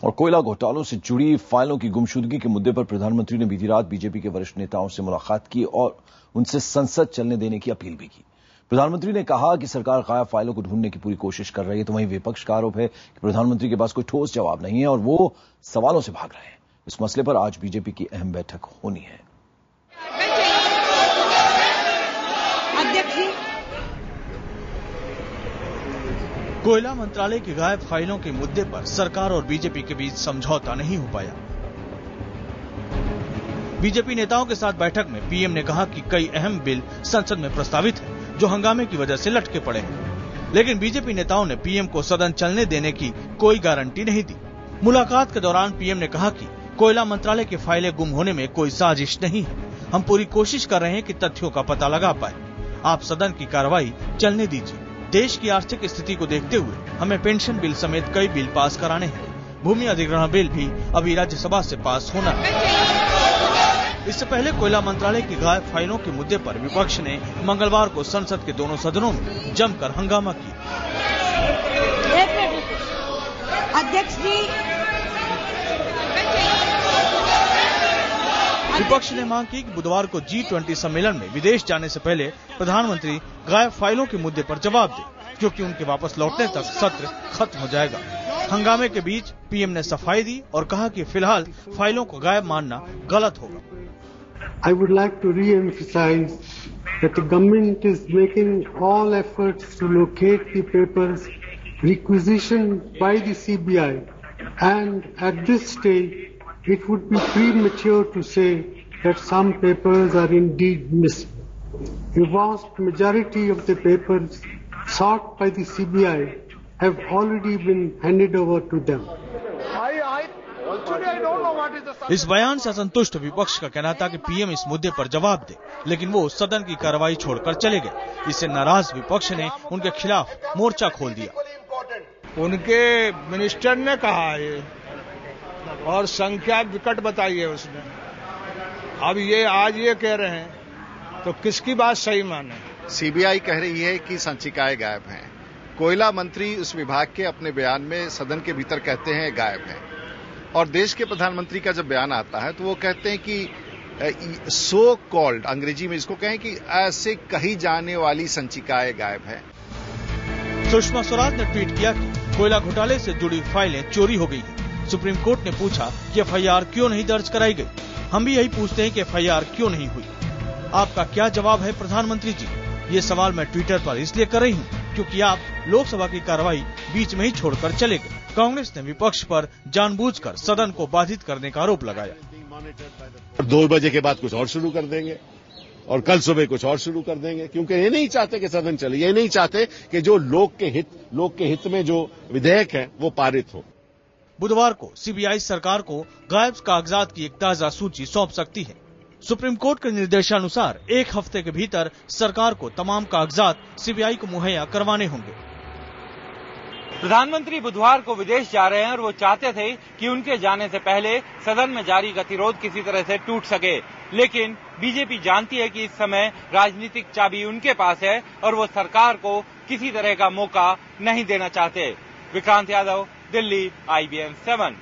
और कोयला घोटालों से जुड़ी फाइलों की गुमशुदगी के मुद्दे पर प्रधानमंत्री ने बीती रात बीजेपी के वरिष्ठ नेताओं से मुलाकात की और उनसे संसद चलने देने की अपील भी की। प्रधानमंत्री ने कहा कि सरकार गायब फाइलों को ढूंढने की पूरी कोशिश कर रही है, तो वहीं विपक्ष का आरोप है कि प्रधानमंत्री के पास कोई ठोस जवाब नहीं है और वो सवालों से भाग रहे हैं। इस मसले पर आज बीजेपी की अहम बैठक होनी है। कोयला मंत्रालय की गायब फाइलों के मुद्दे पर सरकार और बीजेपी के बीच समझौता नहीं हो पाया। बीजेपी नेताओं के साथ बैठक में पीएम ने कहा कि कई अहम बिल संसद में प्रस्तावित हैं, जो हंगामे की वजह से लटके पड़े हैं। लेकिन बीजेपी नेताओं ने पीएम को सदन चलने देने की कोई गारंटी नहीं दी। मुलाकात के दौरान पीएम ने कहा कि कोयला मंत्रालय की फाइलें गुम होने में कोई साजिश नहीं है। हम पूरी कोशिश कर रहे हैं कि तथ्यों का पता लगा पाए। आप सदन की कार्रवाई चलने दीजिए। देश की आर्थिक स्थिति को देखते हुए हमें पेंशन बिल समेत कई बिल पास कराने हैं। भूमि अधिग्रहण बिल भी अभी राज्यसभा से पास होना है। इससे पहले कोयला मंत्रालय की गायब फाइलों के मुद्दे पर विपक्ष ने मंगलवार को संसद के दोनों सदनों में जमकर हंगामा किया। अध्यक्ष जी, विपक्ष ने मांग की कि बुधवार को G20 सम्मेलन में विदेश जाने से पहले प्रधानमंत्री गायब फाइलों के मुद्दे पर जवाब दे, क्योंकि उनके वापस लौटने तक सत्र खत्म हो जाएगा। हंगामे के बीच पीएम ने सफाई दी और कहा कि फिलहाल फाइलों को गायब मानना गलत होगा। I would like to re-emphasize that the government is making all efforts to locate the papers requisitioned by the CBI, and at this stage it would be premature to say that some papers are indeed missing. The vast majority of the papers sought by the CBI have already been handed over to them. इस बयान से असंतुष्ट विपक्ष का कहना था कि PM इस मुद्दे पर जवाब दे, लेकिन वो सदन की कार्रवाई छोड़कर चले गए। इससे नाराज विपक्ष ने उनके खिलाफ मोर्चा खोल दिया। उनके मिनिस्टर ने कहा है और संख्या विकट बताई है उसने। अब ये आज ये कह रहे हैं तो किसकी बात सही माने? सीबीआई कह रही है कि संचिकाएं गायब हैं। कोयला मंत्री उस विभाग के अपने बयान में सदन के भीतर कहते हैं गायब हैं, और देश के प्रधानमंत्री का जब बयान आता है तो वो कहते हैं कि सो कॉल्ड, अंग्रेजी में इसको कहें कि ऐसे कही जाने वाली संचिकाएं गायब हैं। सुषमा स्वराज ने ट्वीट किया कि कोयला घोटाले से जुड़ी फाइलें चोरी हो गई हैं। सुप्रीम कोर्ट ने पूछा कि एफआईआर क्यों नहीं दर्ज कराई गई। हम भी यही पूछते हैं कि एफआईआर क्यों नहीं हुई। आपका क्या जवाब है प्रधानमंत्री जी? ये सवाल मैं ट्विटर पर इसलिए कर रही हूँ क्योंकि आप लोकसभा की कार्रवाई बीच में ही छोड़कर चले गए। कांग्रेस ने विपक्ष पर जानबूझकर सदन को बाधित करने का आरोप लगाया। 2 बजे के बाद कुछ और शुरू कर देंगे और कल सुबह कुछ और शुरू कर देंगे, क्योंकि ये नहीं चाहते कि सदन चले। ये नहीं चाहते कि जो लोक के हित में जो विधेयक है वो पारित हो। बुधवार को सीबीआई सरकार को गायब कागजात की एक ताजा सूची सौंप सकती है। सुप्रीम कोर्ट के निर्देशानुसार 1 हफ्ते के भीतर सरकार को तमाम कागजात सीबीआई को मुहैया करवाने होंगे। प्रधानमंत्री बुधवार को विदेश जा रहे हैं और वो चाहते थे कि उनके जाने से पहले सदन में जारी गतिरोध किसी तरह से टूट सके, लेकिन बीजेपी जानती है कि इस समय राजनीतिक चाबी उनके पास है और वो सरकार को किसी तरह का मौका नहीं देना चाहते। विक्रांत यादव, दिल्ली, IBN 7।